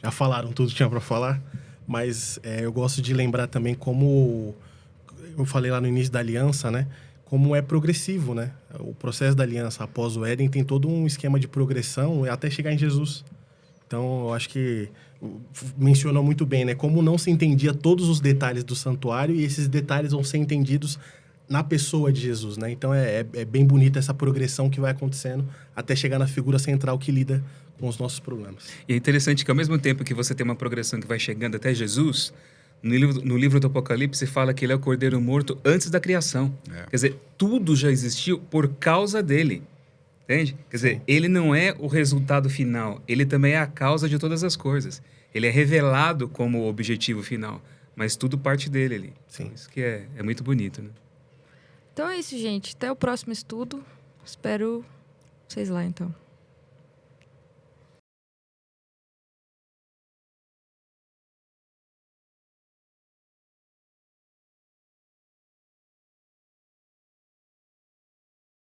Já falaram tudo que tinha para falar, mas eu gosto de lembrar também como... Eu falei lá no início da aliança, né? Como é progressivo, né? O processo da aliança após o Éden tem todo um esquema de progressão até chegar em Jesus. Então, eu acho que mencionou muito bem, né? Como não se entendia todos os detalhes do santuário e esses detalhes vão ser entendidos na pessoa de Jesus, né? Então, é bem bonita essa progressão que vai acontecendo até chegar na figura central que lida com os nossos problemas. E é interessante que, ao mesmo tempo que você tem uma progressão que vai chegando até Jesus, no livro do Apocalipse fala que ele é o Cordeiro morto antes da criação. Quer dizer, tudo já existiu por causa dele. Entende? Quer dizer, ele não é o resultado final, ele também é a causa de todas as coisas. Ele é revelado como o objetivo final, mas tudo parte dele ali. Sim. Isso que é muito bonito, né? Então é isso, gente. Até o próximo estudo. Espero vocês lá, então.